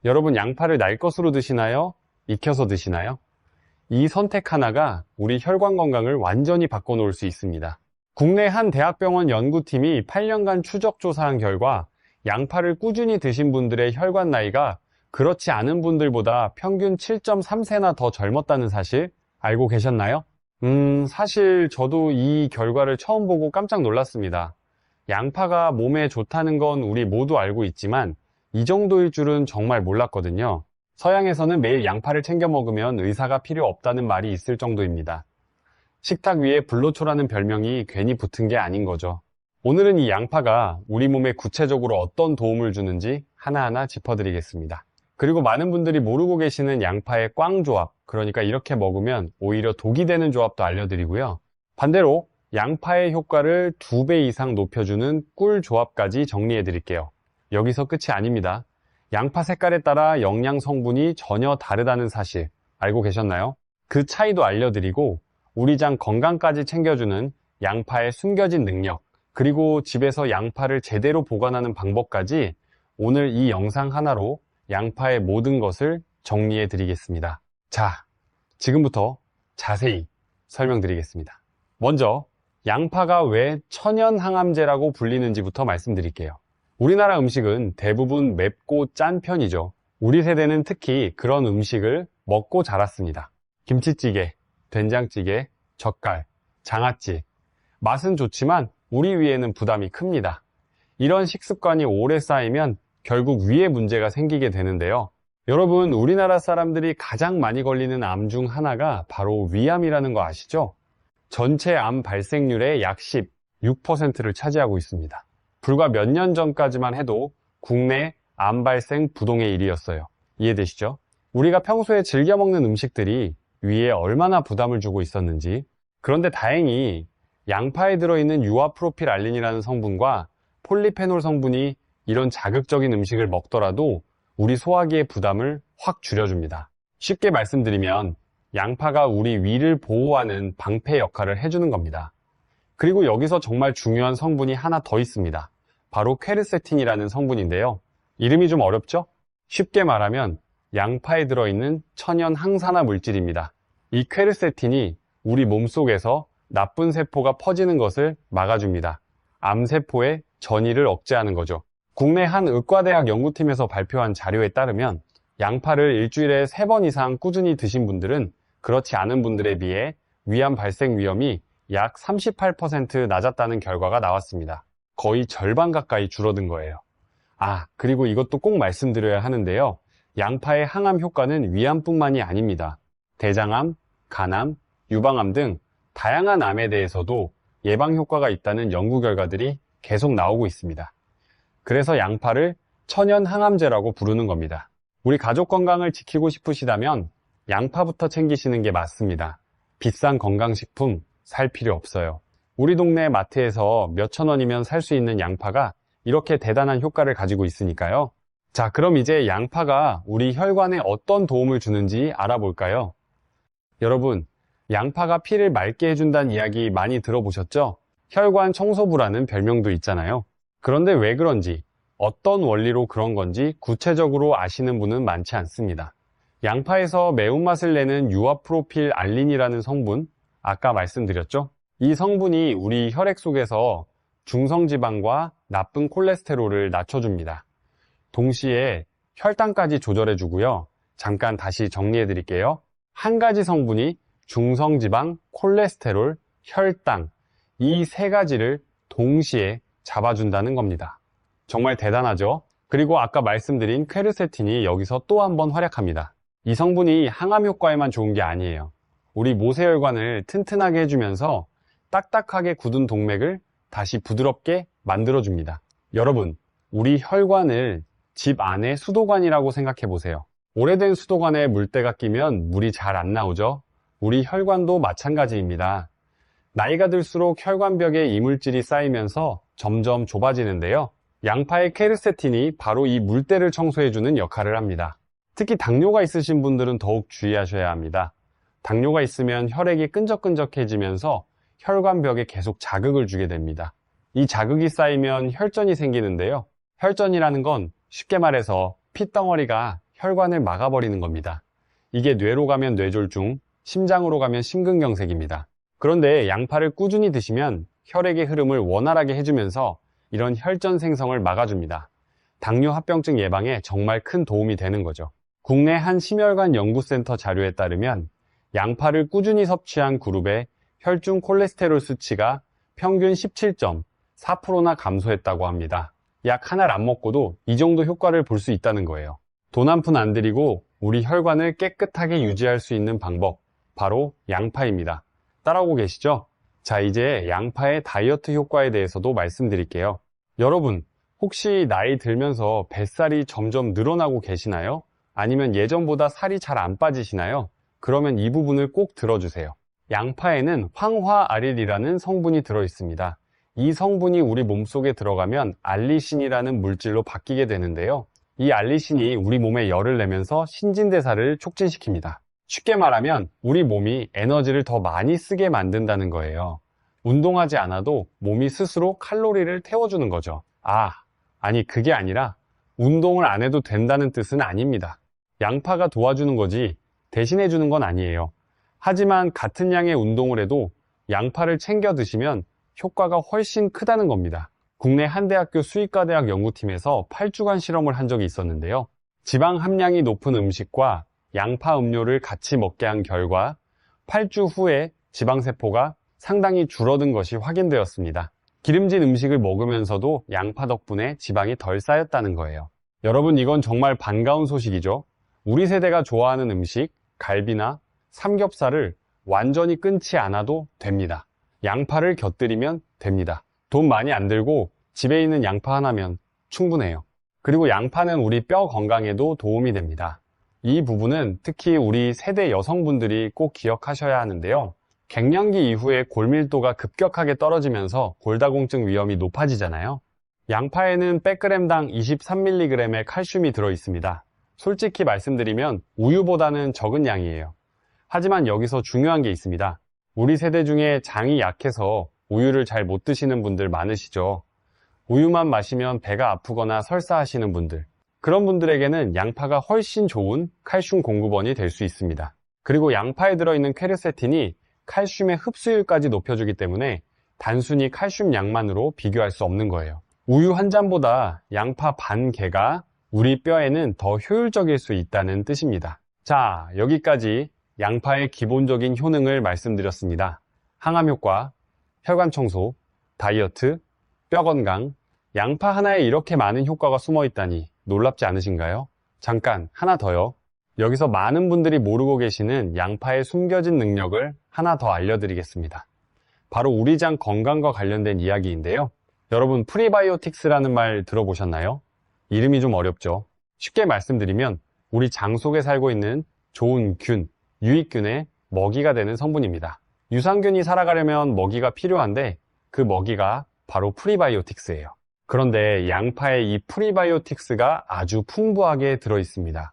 여러분, 양파를 날 것으로 드시나요? 익혀서 드시나요? 이 선택 하나가 우리 혈관 건강을 완전히 바꿔놓을 수 있습니다. 국내 한 대학병원 연구팀이 8년간 추적 조사한 결과 양파를 꾸준히 드신 분들의 혈관 나이가 그렇지 않은 분들보다 평균 7.3세나 더 젊었다는 사실 알고 계셨나요? 사실 저도 이 결과를 처음 보고 깜짝 놀랐습니다. 양파가 몸에 좋다는 건 우리 모두 알고 있지만 이 정도일 줄은 정말 몰랐거든요. 서양에서는 매일 양파를 챙겨 먹으면 의사가 필요 없다는 말이 있을 정도입니다. 식탁 위에 불로초라는 별명이 괜히 붙은 게 아닌 거죠. 오늘은 이 양파가 우리 몸에 구체적으로 어떤 도움을 주는지 하나하나 짚어드리겠습니다. 그리고 많은 분들이 모르고 계시는 양파의 꽝조합, 그러니까 이렇게 먹으면 오히려 독이 되는 조합도 알려드리고요. 반대로 양파의 효과를 2배 이상 높여주는 꿀 조합까지 정리해드릴게요. 여기서 끝이 아닙니다. 양파 색깔에 따라 영양 성분이 전혀 다르다는 사실 알고 계셨나요? 그 차이도 알려드리고 우리 장 건강까지 챙겨주는 양파의 숨겨진 능력, 그리고 집에서 양파를 제대로 보관하는 방법까지 오늘 이 영상 하나로 양파의 모든 것을 정리해 드리겠습니다. 자, 지금부터 자세히 설명드리겠습니다. 먼저 양파가 왜 천연항암제라고 불리는지부터 말씀드릴게요. 우리나라 음식은 대부분 맵고 짠 편이죠. 우리 세대는 특히 그런 음식을 먹고 자랐습니다. 김치찌개, 된장찌개, 젓갈, 장아찌. 맛은 좋지만 우리 위에는 부담이 큽니다. 이런 식습관이 오래 쌓이면 결국 위에 문제가 생기게 되는데요. 여러분, 우리나라 사람들이 가장 많이 걸리는 암 중 하나가 바로 위암이라는 거 아시죠? 전체 암 발생률의 약 16%를 차지하고 있습니다. 불과 몇 년 전까지만 해도 국내 암 발생 부동의 1위였어요. 이해되시죠? 우리가 평소에 즐겨 먹는 음식들이 위에 얼마나 부담을 주고 있었는지. 그런데 다행히 양파에 들어있는 유아프로필알린이라는 성분과 폴리페놀 성분이 이런 자극적인 음식을 먹더라도 우리 소화기의 부담을 확 줄여줍니다. 쉽게 말씀드리면 양파가 우리 위를 보호하는 방패 역할을 해주는 겁니다. 그리고 여기서 정말 중요한 성분이 하나 더 있습니다. 바로 퀘르세틴이라는 성분인데요. 이름이 좀 어렵죠? 쉽게 말하면 양파에 들어있는 천연 항산화 물질입니다. 이 퀘르세틴이 우리 몸속에서 나쁜 세포가 퍼지는 것을 막아줍니다. 암세포의 전이를 억제하는 거죠. 국내 한 의과대학 연구팀에서 발표한 자료에 따르면 양파를 일주일에 3번 이상 꾸준히 드신 분들은 그렇지 않은 분들에 비해 위암 발생 위험이 약 38% 낮았다는 결과가 나왔습니다. 거의 절반 가까이 줄어든 거예요. 그리고 이것도 꼭 말씀드려야 하는데요. 양파의 항암 효과는 위암뿐만이 아닙니다. 대장암, 간암, 유방암 등 다양한 암에 대해서도 예방 효과가 있다는 연구 결과들이 계속 나오고 있습니다. 그래서 양파를 천연 항암제라고 부르는 겁니다. 우리 가족 건강을 지키고 싶으시다면 양파부터 챙기시는 게 맞습니다. 비싼 건강식품 살 필요 없어요. 우리 동네 마트에서 몇천 원이면 살 수 있는 양파가 이렇게 대단한 효과를 가지고 있으니까요. 자, 그럼 이제 양파가 우리 혈관에 어떤 도움을 주는지 알아볼까요? 여러분, 양파가 피를 맑게 해준다는 이야기 많이 들어보셨죠? 혈관 청소부라는 별명도 있잖아요. 그런데 왜 그런지, 어떤 원리로 그런 건지 구체적으로 아시는 분은 많지 않습니다. 양파에서 매운맛을 내는 유아프로필알린이라는 성분, 아까 말씀드렸죠? 이 성분이 우리 혈액 속에서 중성지방과 나쁜 콜레스테롤을 낮춰줍니다. 동시에 혈당까지 조절해주고요. 잠깐 다시 정리해 드릴게요. 한 가지 성분이 중성지방, 콜레스테롤, 혈당, 이 3가지를 동시에 잡아준다는 겁니다. 정말 대단하죠? 그리고 아까 말씀드린 퀘르세틴이 여기서 또 한 번 활약합니다. 이 성분이 항암 효과에만 좋은 게 아니에요. 우리 모세혈관을 튼튼하게 해주면서 딱딱하게 굳은 동맥을 다시 부드럽게 만들어줍니다. 여러분, 우리 혈관을 집 안의 수도관이라고 생각해 보세요. 오래된 수도관에 물때가 끼면 물이 잘 안 나오죠? 우리 혈관도 마찬가지입니다. 나이가 들수록 혈관벽에 이물질이 쌓이면서 점점 좁아지는데요. 양파의 퀘르세틴이 바로 이 물때를 청소해주는 역할을 합니다. 특히 당뇨가 있으신 분들은 더욱 주의하셔야 합니다. 당뇨가 있으면 혈액이 끈적끈적해지면서 혈관벽에 계속 자극을 주게 됩니다. 이 자극이 쌓이면 혈전이 생기는데요. 혈전이라는 건 쉽게 말해서 핏덩어리가 혈관을 막아버리는 겁니다. 이게 뇌로 가면 뇌졸중, 심장으로 가면 심근경색입니다. 그런데 양파를 꾸준히 드시면 혈액의 흐름을 원활하게 해주면서 이런 혈전 생성을 막아줍니다. 당뇨 합병증 예방에 정말 큰 도움이 되는 거죠. 국내 한 심혈관 연구센터 자료에 따르면 양파를 꾸준히 섭취한 그룹의 혈중 콜레스테롤 수치가 평균 17.4%나 감소했다고 합니다. 약 하나를 안 먹고도 이 정도 효과를 볼 수 있다는 거예요. 돈 한 푼 안 들이고 우리 혈관을 깨끗하게 유지할 수 있는 방법, 바로 양파입니다. 따라오고 계시죠? 자, 이제 양파의 다이어트 효과에 대해서도 말씀드릴게요. 여러분, 혹시 나이 들면서 뱃살이 점점 늘어나고 계시나요? 아니면 예전보다 살이 잘 안 빠지시나요? 그러면 이 부분을 꼭 들어주세요. 양파에는 황화아릴이라는 성분이 들어있습니다. 이 성분이 우리 몸속에 들어가면 알리신이라는 물질로 바뀌게 되는데요. 이 알리신이 우리 몸에 열을 내면서 신진대사를 촉진시킵니다. 쉽게 말하면 우리 몸이 에너지를 더 많이 쓰게 만든다는 거예요. 운동하지 않아도 몸이 스스로 칼로리를 태워주는 거죠. 아니 그게 아니라 운동을 안 해도 된다는 뜻은 아닙니다. 양파가 도와주는 거지 대신해 주는 건 아니에요. 하지만 같은 양의 운동을 해도 양파를 챙겨 드시면 효과가 훨씬 크다는 겁니다. 국내 한 대학교 수의과대학 연구팀에서 8주간 실험을 한 적이 있었는데요. 지방 함량이 높은 음식과 양파 음료를 같이 먹게 한 결과 8주 후에 지방세포가 상당히 줄어든 것이 확인되었습니다. 기름진 음식을 먹으면서도 양파 덕분에 지방이 덜 쌓였다는 거예요. 여러분, 이건 정말 반가운 소식이죠. 우리 세대가 좋아하는 음식, 갈비나 삼겹살을 완전히 끊지 않아도 됩니다. 양파를 곁들이면 됩니다. 돈 많이 안 들고 집에 있는 양파 하나면 충분해요. 그리고 양파는 우리 뼈 건강에도 도움이 됩니다. 이 부분은 특히 우리 세대 여성분들이 꼭 기억하셔야 하는데요. 갱년기 이후에 골밀도가 급격하게 떨어지면서 골다공증 위험이 높아지잖아요. 양파에는 100g당 23mg의 칼슘이 들어있습니다. 솔직히 말씀드리면 우유보다는 적은 양이에요. 하지만 여기서 중요한 게 있습니다. 우리 세대 중에 장이 약해서 우유를 잘 못 드시는 분들 많으시죠. 우유만 마시면 배가 아프거나 설사하시는 분들, 그런 분들에게는 양파가 훨씬 좋은 칼슘 공급원이 될 수 있습니다. 그리고 양파에 들어있는 퀘르세틴이 칼슘의 흡수율까지 높여주기 때문에 단순히 칼슘 양만으로 비교할 수 없는 거예요. 우유 한 잔보다 양파 반 개가 우리 뼈에는 더 효율적일 수 있다는 뜻입니다. 자, 여기까지 양파의 기본적인 효능을 말씀드렸습니다. 항암 효과, 혈관 청소, 다이어트, 뼈 건강, 양파 하나에 이렇게 많은 효과가 숨어 있다니 놀랍지 않으신가요? 잠깐 하나 더요. 여기서 많은 분들이 모르고 계시는 양파의 숨겨진 능력을 하나 더 알려드리겠습니다. 바로 우리 장 건강과 관련된 이야기인데요. 여러분, 프리바이오틱스라는 말 들어보셨나요? 이름이 좀 어렵죠? 쉽게 말씀드리면 우리 장 속에 살고 있는 좋은 균, 유익균의 먹이가 되는 성분입니다. 유산균이 살아가려면 먹이가 필요한데 그 먹이가 바로 프리바이오틱스예요. 그런데 양파에 이 프리바이오틱스가 아주 풍부하게 들어있습니다.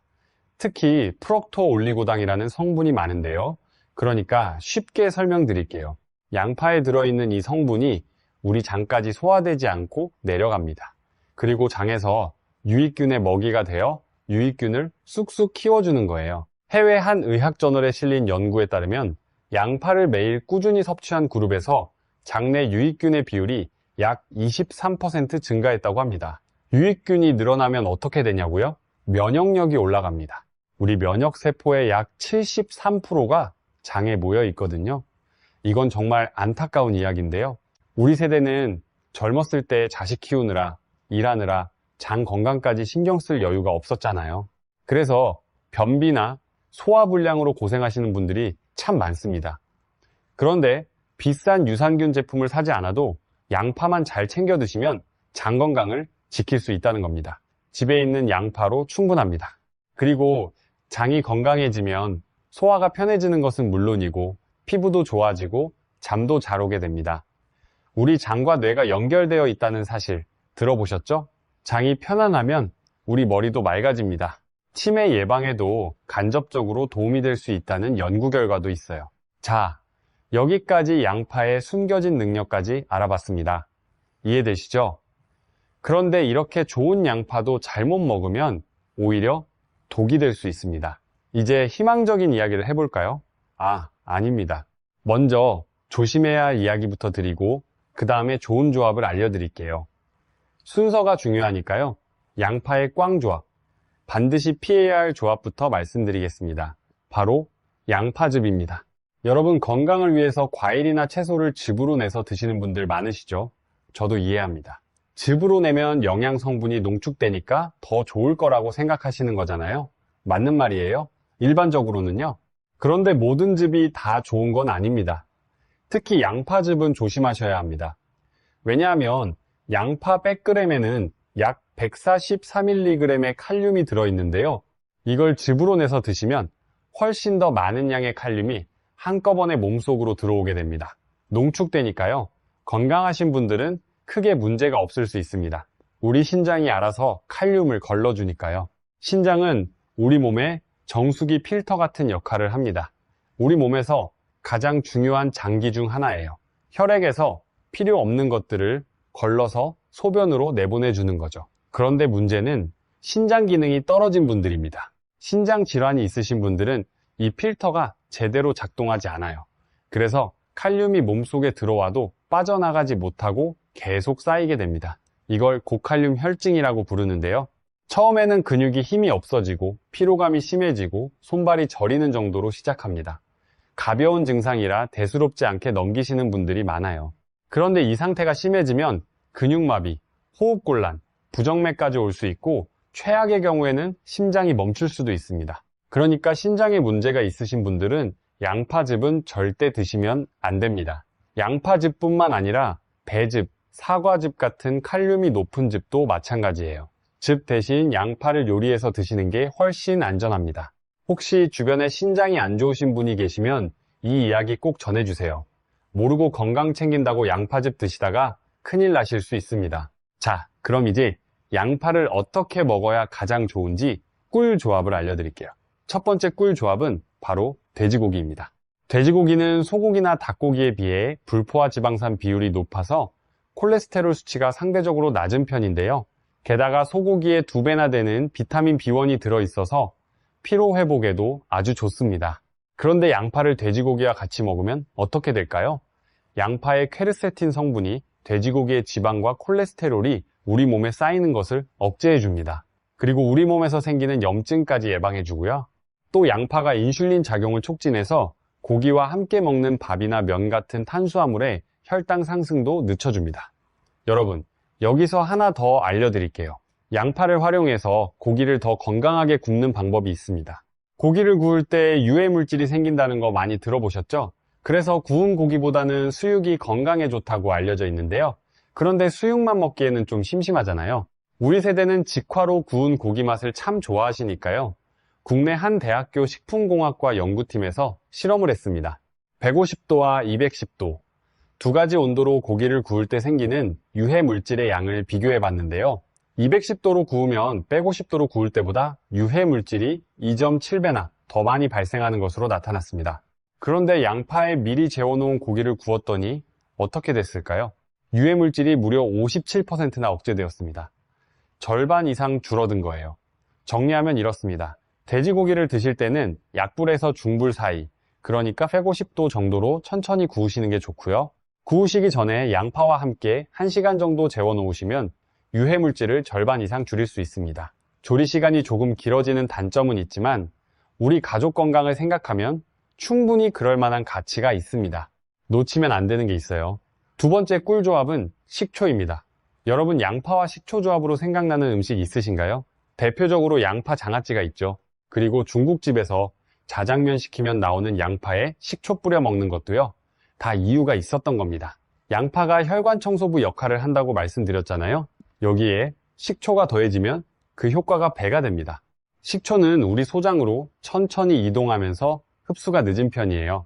특히 프록토올리고당이라는 성분이 많은데요. 그러니까 쉽게 설명드릴게요. 양파에 들어있는 이 성분이 우리 장까지 소화되지 않고 내려갑니다. 그리고 장에서 유익균의 먹이가 되어 유익균을 쑥쑥 키워주는 거예요. 해외 한 의학저널에 실린 연구에 따르면 양파를 매일 꾸준히 섭취한 그룹에서 장내 유익균의 비율이 약 23% 증가했다고 합니다. 유익균이 늘어나면 어떻게 되냐고요? 면역력이 올라갑니다. 우리 면역세포의 약 73%가 장에 모여 있거든요. 이건 정말 안타까운 이야기인데요. 우리 세대는 젊었을 때 자식 키우느라, 일하느라 장 건강까지 신경 쓸 여유가 없었잖아요. 그래서 변비나 소화불량으로 고생하시는 분들이 참 많습니다. 그런데 비싼 유산균 제품을 사지 않아도 양파만 잘 챙겨 드시면 장 건강을 지킬 수 있다는 겁니다. 집에 있는 양파로 충분합니다. 그리고 장이 건강해지면 소화가 편해지는 것은 물론이고 피부도 좋아지고 잠도 잘 오게 됩니다. 우리 장과 뇌가 연결되어 있다는 사실 들어보셨죠? 장이 편안하면 우리 머리도 맑아집니다. 치매 예방에도 간접적으로 도움이 될 수 있다는 연구 결과도 있어요. 자, 여기까지 양파의 숨겨진 능력까지 알아봤습니다. 이해되시죠? 그런데 이렇게 좋은 양파도 잘못 먹으면 오히려 독이 될 수 있습니다. 이제 희망적인 이야기를 해볼까요? 아닙니다. 먼저 조심해야 할 이야기부터 드리고 그 다음에 좋은 조합을 알려드릴게요. 순서가 중요하니까요. 양파의 꽝 조합, 반드시 피해야 할 조합부터 말씀드리겠습니다. 바로 양파즙입니다. 여러분 건강을 위해서 과일이나 채소를 즙으로 내서 드시는 분들 많으시죠? 저도 이해합니다. 즙으로 내면 영양 성분이 농축되니까 더 좋을 거라고 생각하시는 거잖아요. 맞는 말이에요. 일반적으로는요. 그런데 모든 즙이 다 좋은 건 아닙니다. 특히 양파즙은 조심하셔야 합니다. 왜냐하면 양파 100g에는 약 143mg의 칼륨이 들어있는데요. 이걸 즙으로 내서 드시면 훨씬 더 많은 양의 칼륨이 한꺼번에 몸속으로 들어오게 됩니다. 농축되니까요. 건강하신 분들은 크게 문제가 없을 수 있습니다. 우리 신장이 알아서 칼륨을 걸러주니까요. 신장은 우리 몸의 정수기 필터 같은 역할을 합니다. 우리 몸에서 가장 중요한 장기 중 하나예요. 혈액에서 필요 없는 것들을 걸러서 소변으로 내보내주는 거죠. 그런데 문제는 신장 기능이 떨어진 분들입니다. 신장 질환이 있으신 분들은 이 필터가 제대로 작동하지 않아요. 그래서 칼륨이 몸속에 들어와도 빠져나가지 못하고 계속 쌓이게 됩니다. 이걸 고칼륨 혈증이라고 부르는데요. 처음에는 근육이 힘이 없어지고 피로감이 심해지고 손발이 저리는 정도로 시작합니다. 가벼운 증상이라 대수롭지 않게 넘기시는 분들이 많아요. 그런데 이 상태가 심해지면 근육마비, 호흡곤란, 부정맥까지 올 수 있고 최악의 경우에는 심장이 멈출 수도 있습니다. 그러니까 신장에 문제가 있으신 분들은 양파즙은 절대 드시면 안 됩니다. 양파즙뿐만 아니라 배즙, 사과즙 같은 칼륨이 높은 즙도 마찬가지예요. 즙 대신 양파를 요리해서 드시는 게 훨씬 안전합니다. 혹시 주변에 신장이 안 좋으신 분이 계시면 이 이야기 꼭 전해주세요. 모르고 건강 챙긴다고 양파즙 드시다가 큰일 나실 수 있습니다. 자, 그럼 이제 양파를 어떻게 먹어야 가장 좋은지 꿀 조합을 알려드릴게요. 첫 번째 꿀 조합은 바로 돼지고기입니다. 돼지고기는 소고기나 닭고기에 비해 불포화 지방산 비율이 높아서 콜레스테롤 수치가 상대적으로 낮은 편인데요. 게다가 소고기의 2배나 되는 비타민 B1이 들어있어서 피로 회복에도 아주 좋습니다. 그런데 양파를 돼지고기와 같이 먹으면 어떻게 될까요? 양파의 퀘르세틴 성분이 돼지고기의 지방과 콜레스테롤이 우리 몸에 쌓이는 것을 억제해 줍니다. 그리고 우리 몸에서 생기는 염증까지 예방해 주고요. 또 양파가 인슐린 작용을 촉진해서 고기와 함께 먹는 밥이나 면 같은 탄수화물의 혈당 상승도 늦춰줍니다. 여러분, 여기서 하나 더 알려드릴게요. 양파를 활용해서 고기를 더 건강하게 굽는 방법이 있습니다. 고기를 구울 때 유해 물질이 생긴다는 거 많이 들어보셨죠? 그래서 구운 고기보다는 수육이 건강에 좋다고 알려져 있는데요. 그런데 수육만 먹기에는 좀 심심하잖아요. 우리 세대는 직화로 구운 고기 맛을 참 좋아하시니까요. 국내 한 대학교 식품공학과 연구팀에서 실험을 했습니다. 150도와 210도, 두 가지 온도로 고기를 구울 때 생기는 유해 물질의 양을 비교해 봤는데요. 210도로 구우면 150도로 구울 때보다 유해 물질이 2.7배나 더 많이 발생하는 것으로 나타났습니다. 그런데 양파에 미리 재워놓은 고기를 구웠더니 어떻게 됐을까요? 유해 물질이 무려 57%나 억제되었습니다. 절반 이상 줄어든 거예요. 정리하면 이렇습니다. 돼지고기를 드실 때는 약불에서 중불 사이, 그러니까 150도 정도로 천천히 구우시는 게 좋고요. 구우시기 전에 양파와 함께 1시간 정도 재워 놓으시면 유해 물질을 절반 이상 줄일 수 있습니다. 조리 시간이 조금 길어지는 단점은 있지만 우리 가족 건강을 생각하면 충분히 그럴 만한 가치가 있습니다. 놓치면 안 되는 게 있어요. 두 번째 꿀 조합은 식초입니다. 여러분 양파와 식초 조합으로 생각나는 음식 있으신가요? 대표적으로 양파 장아찌가 있죠. 그리고 중국집에서 자장면 시키면 나오는 양파에 식초 뿌려 먹는 것도요. 다 이유가 있었던 겁니다. 양파가 혈관 청소부 역할을 한다고 말씀드렸잖아요. 여기에 식초가 더해지면 그 효과가 배가 됩니다. 식초는 우리 소장으로 천천히 이동하면서 흡수가 늦은 편이에요.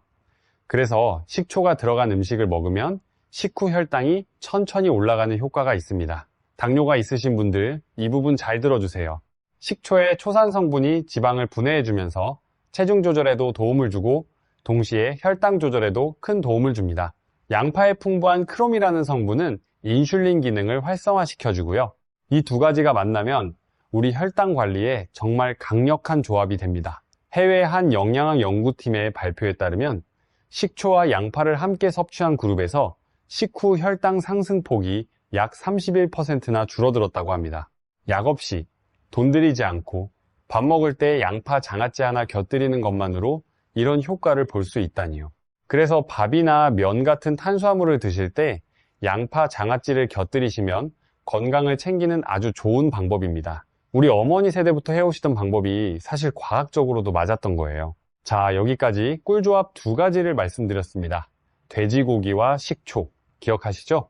그래서 식초가 들어간 음식을 먹으면 식후 혈당이 천천히 올라가는 효과가 있습니다. 당뇨가 있으신 분들 이 부분 잘 들어주세요. 식초의 초산 성분이 지방을 분해해주면서 체중 조절에도 도움을 주고 동시에 혈당 조절에도 큰 도움을 줍니다. 양파에 풍부한 크롬이라는 성분은 인슐린 기능을 활성화시켜주고요. 이 두 가지가 만나면 우리 혈당 관리에 정말 강력한 조합이 됩니다. 해외 한 영양학 연구팀의 발표에 따르면 식초와 양파를 함께 섭취한 그룹에서 식후 혈당 상승폭이 약 31%나 줄어들었다고 합니다. 약 없이, 돈 들이지 않고 밥 먹을 때 양파 장아찌 하나 곁들이는 것만으로 이런 효과를 볼 수 있다니요. 그래서 밥이나 면 같은 탄수화물을 드실 때 양파 장아찌를 곁들이시면 건강을 챙기는 아주 좋은 방법입니다. 우리 어머니 세대부터 해오시던 방법이 사실 과학적으로도 맞았던 거예요. 자, 여기까지 꿀조합 2가지를 말씀드렸습니다. 돼지고기와 식초, 기억하시죠?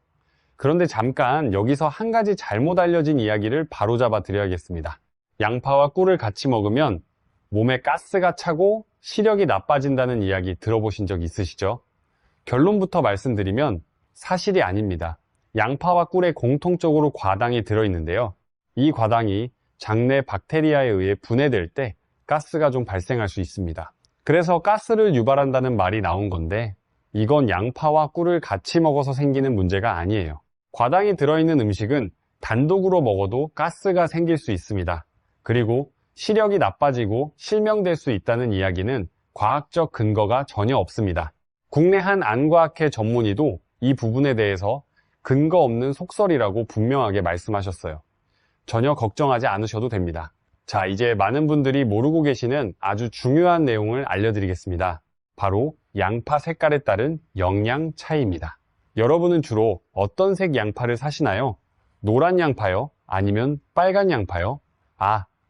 그런데 잠깐 여기서 한 가지 잘못 알려진 이야기를 바로잡아 드려야겠습니다. 양파와 꿀을 같이 먹으면 몸에 가스가 차고 시력이 나빠진다는 이야기 들어보신 적 있으시죠? 결론부터 말씀드리면 사실이 아닙니다. 양파와 꿀에 공통적으로 과당이 들어있는데요. 이 과당이 장내 박테리아에 의해 분해될 때 가스가 좀 발생할 수 있습니다. 그래서 가스를 유발한다는 말이 나온 건데 이건 양파와 꿀을 같이 먹어서 생기는 문제가 아니에요. 과당이 들어있는 음식은 단독으로 먹어도 가스가 생길 수 있습니다. 그리고 시력이 나빠지고 실명될 수 있다는 이야기는 과학적 근거가 전혀 없습니다. 국내 한 안과학회 전문의도 이 부분에 대해서 근거 없는 속설이라고 분명하게 말씀하셨어요. 전혀 걱정하지 않으셔도 됩니다. 자, 이제 많은 분들이 모르고 계시는 아주 중요한 내용을 알려드리겠습니다. 바로 양파 색깔에 따른 영양 차이입니다. 여러분은 주로 어떤 색 양파를 사시나요? 노란 양파요? 아니면 빨간 양파요?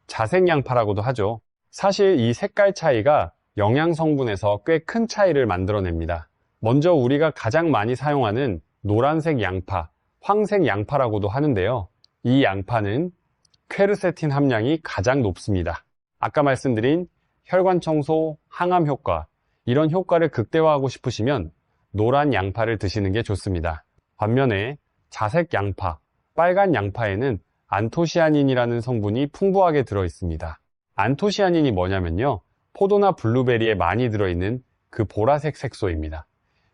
자색 양파라고도 하죠. 사실 이 색깔 차이가 영양 성분에서 꽤 큰 차이를 만들어냅니다. 먼저 우리가 가장 많이 사용하는 노란색 양파, 황색 양파라고도 하는데요. 이 양파는 퀘르세틴 함량이 가장 높습니다. 아까 말씀드린 혈관 청소, 항암 효과, 이런 효과를 극대화하고 싶으시면 노란 양파를 드시는 게 좋습니다. 반면에 자색 양파, 빨간 양파에는 안토시아닌이라는 성분이 풍부하게 들어있습니다. 안토시아닌이 뭐냐면요, 포도나 블루베리에 많이 들어있는 그 보라색 색소입니다.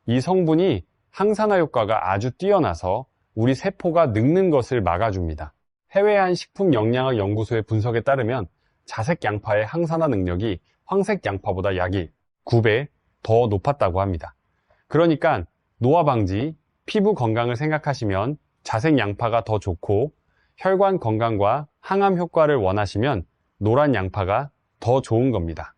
이 성분이 항산화 효과가 아주 뛰어나서 우리 세포가 늙는 것을 막아줍니다. 해외 한 식품영양학 연구소의 분석에 따르면 자색 양파의 항산화 능력이 황색 양파보다 약 9배 더 높았다고 합니다. 그러니까 노화 방지, 피부 건강을 생각하시면 자색 양파가 더 좋고, 혈관 건강과 항암 효과를 원하시면 노란 양파가 더 좋은 겁니다.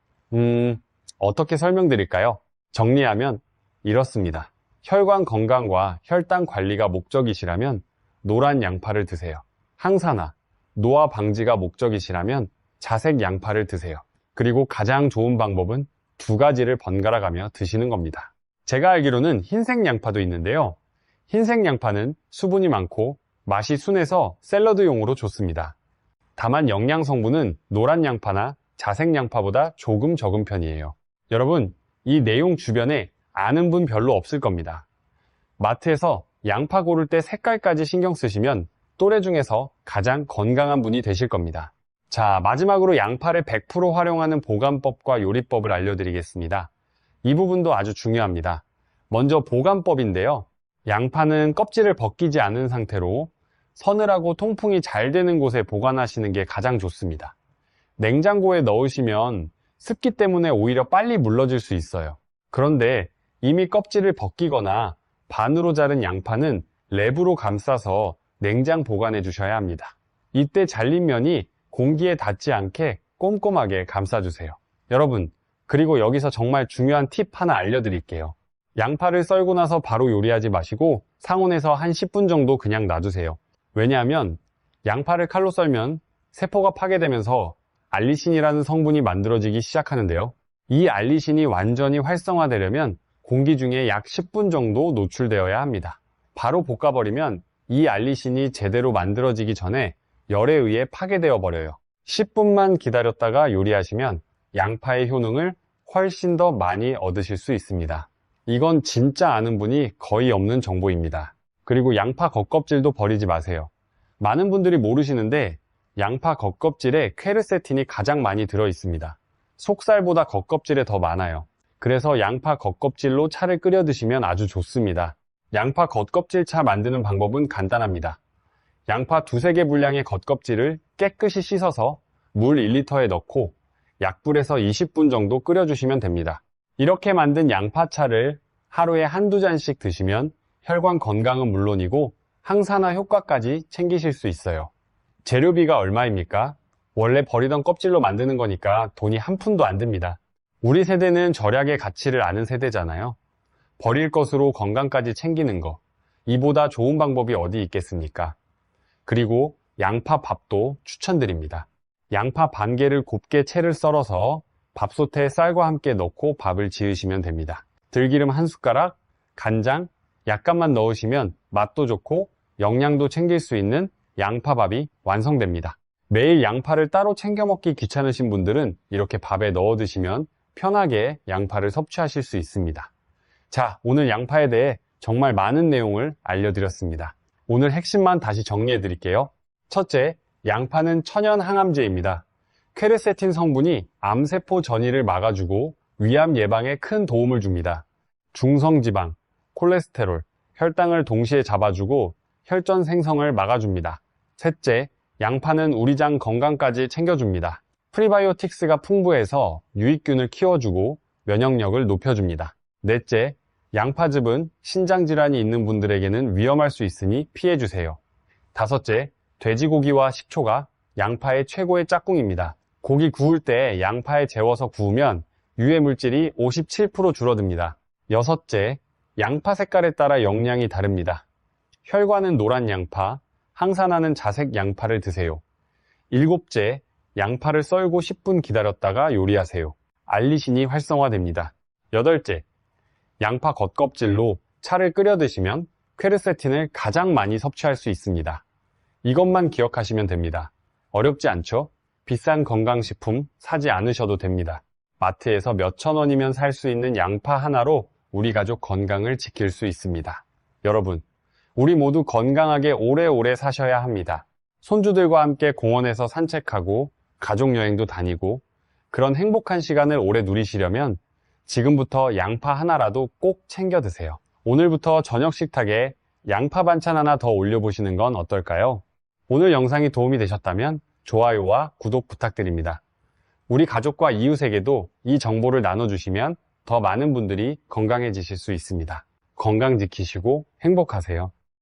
어떻게 설명드릴까요? 정리하면 이렇습니다. 혈관 건강과 혈당 관리가 목적이시라면 노란 양파를 드세요. 항산화, 노화 방지가 목적이시라면 자색 양파를 드세요. 그리고 가장 좋은 방법은 2가지를 번갈아 가며 드시는 겁니다. 제가 알기로는 흰색 양파도 있는데요. 흰색 양파는 수분이 많고 맛이 순해서 샐러드용으로 좋습니다. 다만 영양 성분은 노란 양파나 자색 양파보다 조금 적은 편이에요. 여러분, 이 내용 주변에 아는 분 별로 없을 겁니다. 마트에서 양파 고를 때 색깔까지 신경 쓰시면 또래 중에서 가장 건강한 분이 되실 겁니다. 자, 마지막으로 양파를 100% 활용하는 보관법과 요리법을 알려드리겠습니다. 이 부분도 아주 중요합니다. 먼저 보관법인데요. 양파는 껍질을 벗기지 않은 상태로 서늘하고 통풍이 잘 되는 곳에 보관하시는 게 가장 좋습니다. 냉장고에 넣으시면 습기 때문에 오히려 빨리 물러질 수 있어요. 그런데 이미 껍질을 벗기거나 반으로 자른 양파는 랩으로 감싸서 냉장 보관해 주셔야 합니다. 이때 잘린 면이 공기에 닿지 않게 꼼꼼하게 감싸주세요. 여러분, 그리고 여기서 정말 중요한 팁 하나 알려드릴게요. 양파를 썰고 나서 바로 요리하지 마시고 상온에서 한 10분 정도 그냥 놔두세요. 왜냐하면 양파를 칼로 썰면 세포가 파괴되면서 알리신이라는 성분이 만들어지기 시작하는데요. 이 알리신이 완전히 활성화되려면 공기 중에 약 10분 정도 노출되어야 합니다. 바로 볶아버리면 이 알리신이 제대로 만들어지기 전에 열에 의해 파괴되어 버려요. 10분만 기다렸다가 요리하시면 양파의 효능을 훨씬 더 많이 얻으실 수 있습니다. 이건 진짜 아는 분이 거의 없는 정보입니다. 그리고 양파 겉껍질도 버리지 마세요. 많은 분들이 모르시는데 양파 겉껍질에 퀘르세틴이 가장 많이 들어 있습니다. 속살보다 겉껍질에 더 많아요. 그래서 양파 겉껍질로 차를 끓여 드시면 아주 좋습니다. 양파 겉껍질 차 만드는 방법은 간단합니다. 양파 두세 개 분량의 겉껍질을 깨끗이 씻어서 물 1리터에 넣고 약불에서 20분 정도 끓여주시면 됩니다. 이렇게 만든 양파차를 하루에 한두 잔씩 드시면 혈관 건강은 물론이고 항산화 효과까지 챙기실 수 있어요. 재료비가 얼마입니까? 원래 버리던 껍질로 만드는 거니까 돈이 한 푼도 안 듭니다. 우리 세대는 절약의 가치를 아는 세대잖아요. 버릴 것으로 건강까지 챙기는 거, 이보다 좋은 방법이 어디 있겠습니까? 그리고 양파 밥도 추천드립니다. 양파 반 개를 곱게 채를 썰어서 밥솥에 쌀과 함께 넣고 밥을 지으시면 됩니다. 들기름 한 숟가락, 간장 약간만 넣으시면 맛도 좋고 영양도 챙길 수 있는 양파밥이 완성됩니다. 매일 양파를 따로 챙겨 먹기 귀찮으신 분들은 이렇게 밥에 넣어 드시면 편하게 양파를 섭취하실 수 있습니다. 자, 오늘 양파에 대해 정말 많은 내용을 알려드렸습니다. 오늘 핵심만 다시 정리해 드릴게요. 첫째, 양파는 천연 항암제입니다. 퀘르세틴 성분이 암세포 전이를 막아주고 위암 예방에 큰 도움을 줍니다. 중성지방, 콜레스테롤, 혈당을 동시에 잡아주고 혈전 생성을 막아줍니다. 셋째, 양파는 우리 장 건강까지 챙겨줍니다. 프리바이오틱스가 풍부해서 유익균을 키워주고 면역력을 높여줍니다. 넷째, 양파즙은 신장질환이 있는 분들에게는 위험할 수 있으니 피해주세요. 다섯째, 돼지고기와 식초가 양파의 최고의 짝꿍입니다. 고기 구울 때 양파에 재워서 구우면 유해물질이 57% 줄어듭니다. 여섯째, 양파 색깔에 따라 영양이 다릅니다. 혈관은 노란 양파, 항산화는 자색 양파를 드세요. 일곱째, 양파를 썰고 10분 기다렸다가 요리하세요. 알리신이 활성화됩니다. 여덟째, 양파 겉껍질로 차를 끓여 드시면 퀘르세틴을 가장 많이 섭취할 수 있습니다. 이것만 기억하시면 됩니다. 어렵지 않죠? 비싼 건강식품 사지 않으셔도 됩니다. 마트에서 몇천 원이면 살 수 있는 양파 하나로 우리 가족 건강을 지킬 수 있습니다. 여러분, 우리 모두 건강하게 오래오래 사셔야 합니다. 손주들과 함께 공원에서 산책하고 가족여행도 다니고 그런 행복한 시간을 오래 누리시려면 지금부터 양파 하나라도 꼭 챙겨 드세요. 오늘부터 저녁 식탁에 양파 반찬 하나 더 올려보시는 건 어떨까요? 오늘 영상이 도움이 되셨다면 좋아요와 구독 부탁드립니다. 우리 가족과 이웃에게도 이 정보를 나눠주시면 더 많은 분들이 건강해지실 수 있습니다. 건강 지키시고 행복하세요.